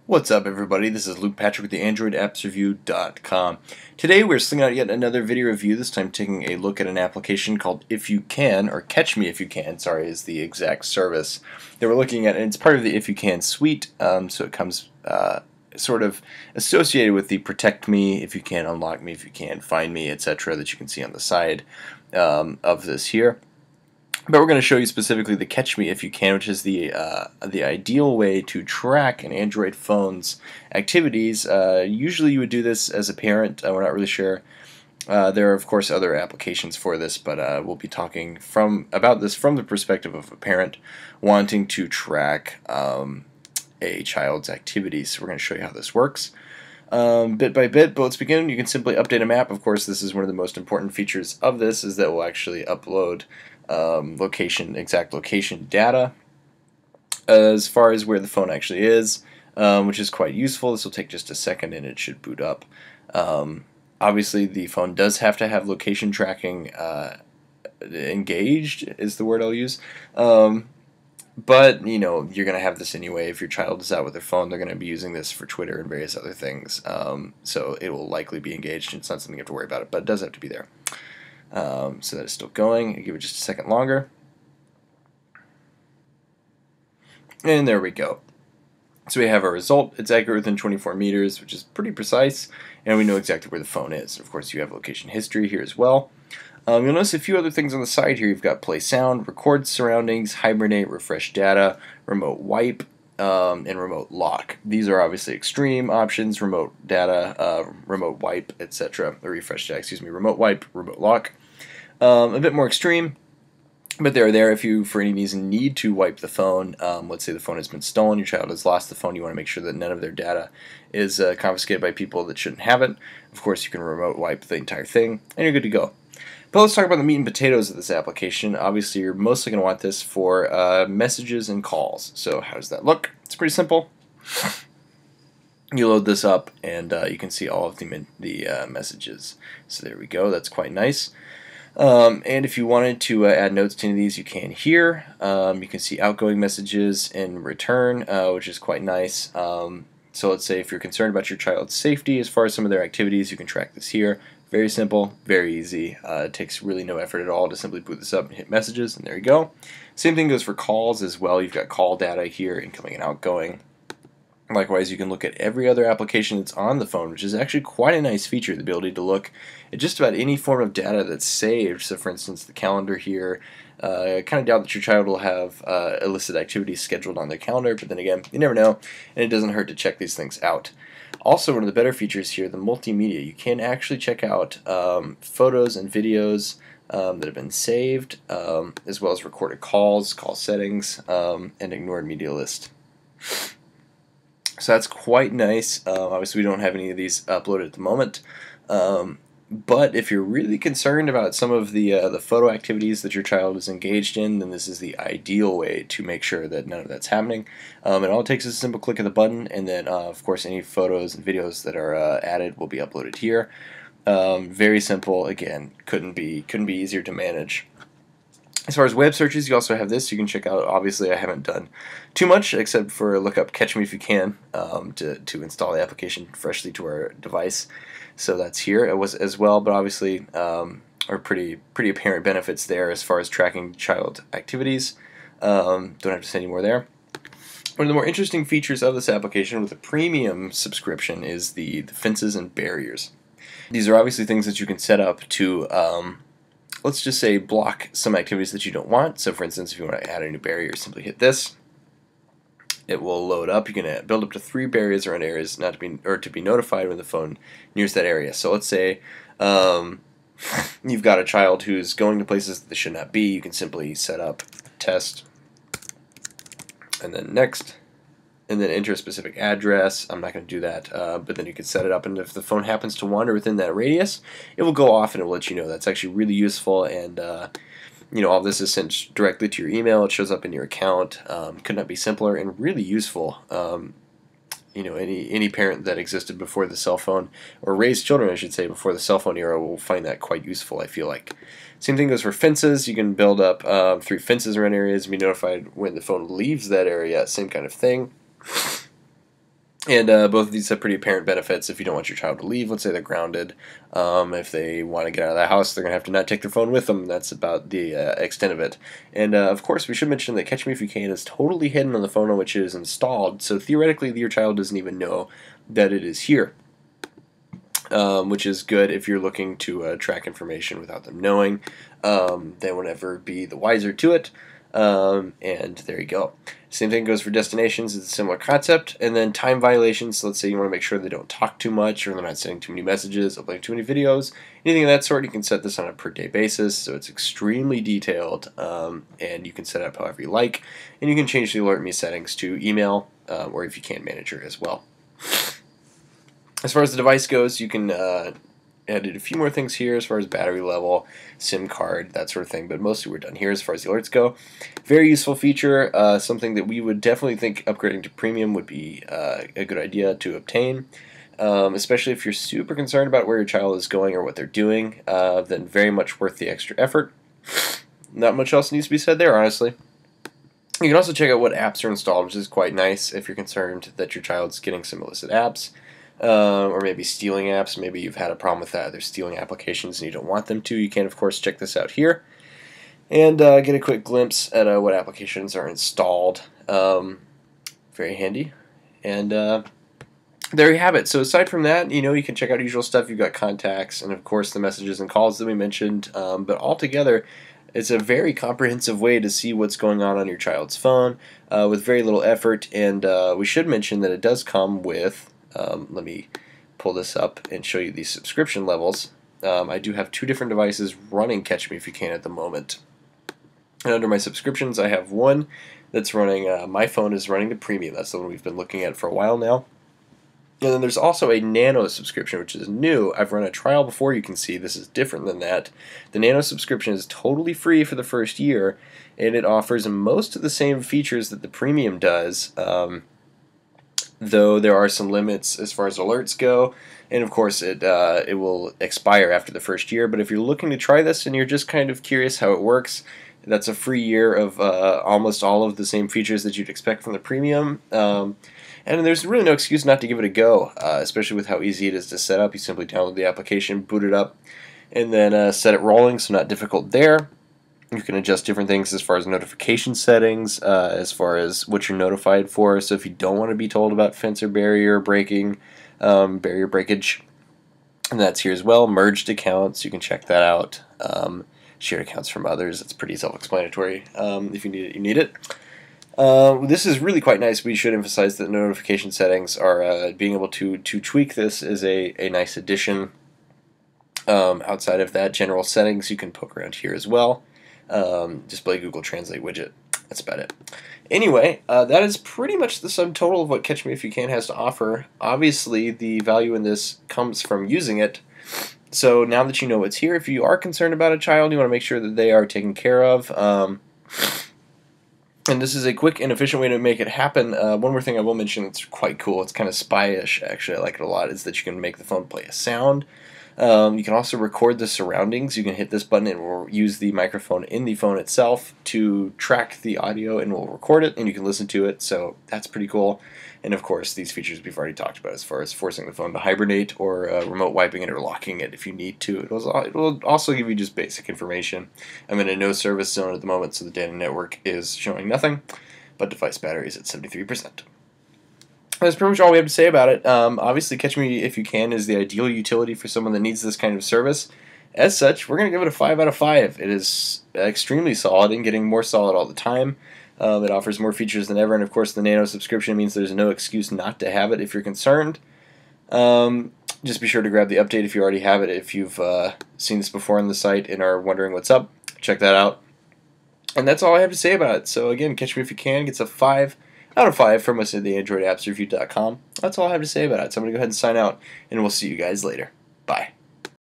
What's up, everybody? This is Luke Patrick with the AndroidAppsReview.com. Today we're slinging out yet another video review, this time taking a look at an application called If You Can, or Catch Me If You Can, sorry, is the exact service that we're looking at, and it's part of the If You Can suite, so it comes sort of associated with the Protect Me, If You Can, Unlock Me, If You Can, Find Me, etc. that you can see on the side of this here. But we're going to show you specifically the Catch Me If You Can, which is the ideal way to track an Android phone's activities. Usually you would do this as a parent. We're not really sure. There are, of course, other applications for this, but we'll be talking about this from the perspective of a parent wanting to track a child's activities. So we're going to show you how this works. Bit by bit, but let's begin. You can simply update a map. Of course, this is one of the most important features of this, is that we'll actually upload exact location data as far as where the phone actually is, which is quite useful. This will take just a second and it should boot up. Obviously, the phone does have to have location tracking engaged, is the word I'll use. But, you know, you're going to have this anyway. If your child is out with their phone, they're going to be using this for Twitter and various other things. So it will likely be engaged, and it's not something you have to worry about, but it does have to be there. So that is still going. I'll give it just a second longer. And there we go. So we have our result. It's accurate within 24 meters, which is pretty precise, and we know exactly where the phone is. Of course, you have location history here as well. You'll notice a few other things on the side here. You've got play sound, record surroundings, hibernate, refresh data, remote wipe, and remote lock. These are obviously extreme options: remote data, remote wipe, etc. Or refresh data, excuse me, remote wipe, remote lock. A bit more extreme, but they're there if you, for any reason, need to wipe the phone. Let's say the phone has been stolen, your child has lost the phone, you want to make sure that none of their data is confiscated by people that shouldn't have it. Of course, you can remote wipe the entire thing, and you're good to go. But let's talk about the meat and potatoes of this application. Obviously, you're mostly going to want this for messages and calls. So how does that look? It's pretty simple. You load this up, and you can see all of the messages. So there we go. That's quite nice. And if you wanted to add notes to any of these, you can here. You can see outgoing messages in return, which is quite nice. So let's say if you're concerned about your child's safety as far as some of their activities, you can track this here. Very simple, very easy. It takes really no effort at all to simply boot this up and hit messages, and there you go. Same thing goes for calls as well. You've got call data here, incoming and outgoing. Likewise, you can look at every other application that's on the phone, which is actually quite a nice feature, the ability to look at just about any form of data that's saved. So for instance, the calendar here, I kind of doubt that your child will have illicit activities scheduled on their calendar, but then again, you never know, and it doesn't hurt to check these things out. Also, one of the better features here, the multimedia. You can actually check out photos and videos that have been saved, as well as recorded calls, call settings, and ignored media list. So that's quite nice. Obviously, we don't have any of these uploaded at the moment. But if you're really concerned about some of the photo activities that your child is engaged in, then this is the ideal way to make sure that none of that's happening. And all it takes is a simple click of the button, and then, of course, any photos and videos that are added will be uploaded here. Very simple. Again, couldn't be easier to manage. As far as web searches, you also have this. You can check out. Obviously, I haven't done too much except for look up "Catch Me If You Can" to install the application freshly to our device. So that's here as well. But obviously, are pretty apparent benefits there as far as tracking child activities. Don't have to say any more there. One of the more interesting features of this application with a premium subscription is the fences and barriers. These are obviously things that you can set up to let's just say block some activities that you don't want. So for instance, if you want to add a new barrier, simply hit this. It will load up. You can build up to 3 barriers around areas to be notified when the phone nears that area. So let's say you've got a child who's going to places that they should not be. You can simply set up test, and then next, and then enter a specific address. I'm not going to do that, but then you can set it up, and if the phone happens to wander within that radius, it will go off and it will let you know. That's actually really useful, and you know, all this is sent directly to your email. It shows up in your account. Could not be simpler and really useful. You know, any parent that existed before the cell phone, or raised children, I should say, before the cell phone era, will find that quite useful, I feel like. Same thing goes for fences. You can build up 3 fences around areas and be notified when the phone leaves that area. Same kind of thing. And both of these have pretty apparent benefits if you don't want your child to leave. Let's say they're grounded. If they want to get out of the house, they're going to have to not take their phone with them. That's about the extent of it. And of course, we should mention that Catch Me If You Can is totally hidden on the phone on which it is installed. So theoretically, your child doesn't even know that it is here. Which is good if you're looking to track information without them knowing. They will never be the wiser to it. And there you go. Same thing goes for destinations. It's a similar concept. And then time violations. So let's say you want to make sure they don't talk too much, or they're not sending too many messages, uploading too many videos, anything of that sort. You can set this on a per day basis, so it's extremely detailed, and you can set it up however you like. And you can change the alert me settings to email, or if you can, manager as well. As far as the device goes, you can added a few more things here as far as battery level, SIM card, that sort of thing, but mostly we're done here as far as the alerts go. Very useful feature, something that we would definitely think upgrading to premium would be a good idea to obtain, especially if you're super concerned about where your child is going or what they're doing, then very much worth the extra effort. Not much else needs to be said there, honestly. You can also check out what apps are installed, which is quite nice if you're concerned that your child's getting some illicit apps. Or maybe stealing apps. Maybe you've had a problem with that. They're stealing applications and you don't want them to. You can, of course, check this out here and get a quick glimpse at what applications are installed. Very handy. And there you have it. So aside from that, you can check out usual stuff. You've got contacts and, of course, the messages and calls that we mentioned. But altogether, it's a very comprehensive way to see what's going on your child's phone with very little effort. And we should mention that it does come with... let me pull this up and show you these subscription levels. I do have two different devices running Catch Me If You Can at the moment. And under my subscriptions, I have one that's running, my phone is running the premium. That's the one we've been looking at for a while now. And then there's also a Nano subscription, which is new. I've run a trial before. You can see this is different than that. The Nano subscription is totally free for the first year, and it offers most of the same features that the premium does, though there are some limits as far as alerts go, and of course it will expire after the first year. But if you're looking to try this and you're just kind of curious how it works, that's a free year of almost all of the same features that you'd expect from the premium. And there's really no excuse not to give it a go, especially with how easy it is to set up. You simply download the application, boot it up, and then set it rolling, so not difficult there. You can adjust different things as far as notification settings, as far as what you're notified for. So if you don't want to be told about fence or barrier breaking, barrier breakage, and that's here as well. Merged accounts, you can check that out. Shared accounts from others, it's pretty self-explanatory. If you need it, you need it. This is really quite nice. We should emphasize that notification settings are being able to tweak this is a nice addition. Outside of that, general settings, you can poke around here as well. Display Google Translate widget. That's about it. Anyway, that is pretty much the sum total of what Catch Me If You Can has to offer. Obviously, the value in this comes from using it. So now that you know what's here, if you are concerned about a child, you want to make sure that they are taken care of. And this is a quick and efficient way to make it happen. One more thing I will mention that's quite cool, it's kind of spy-ish, actually, I like it a lot, is that you can make the phone play a sound. You can also record the surroundings. You can hit this button and it will use the microphone in the phone itself to track the audio and will record it, and you can listen to it, so that's pretty cool. And of course, these features we've already talked about as far as forcing the phone to hibernate or remote wiping it or locking it if you need to. It will also give you just basic information. I'm in a no service zone at the moment, so the data network is showing nothing, but device battery is at 73%. That's pretty much all we have to say about it. Obviously, Catch Me If You Can is the ideal utility for someone that needs this kind of service. As such, we're going to give it a 5 out of 5. It is extremely solid and getting more solid all the time. It offers more features than ever, and of course the Nano subscription means there's no excuse not to have it if you're concerned. Just be sure to grab the update if you already have it. If you've seen this before on the site and are wondering what's up, check that out. And that's all I have to say about it. So again, Catch Me If You Can gets a 5 out of 5 from us at the AndroidAppsReview.com. That's all I have to say about it. So I'm going to go ahead and sign out, and we'll see you guys later. Bye.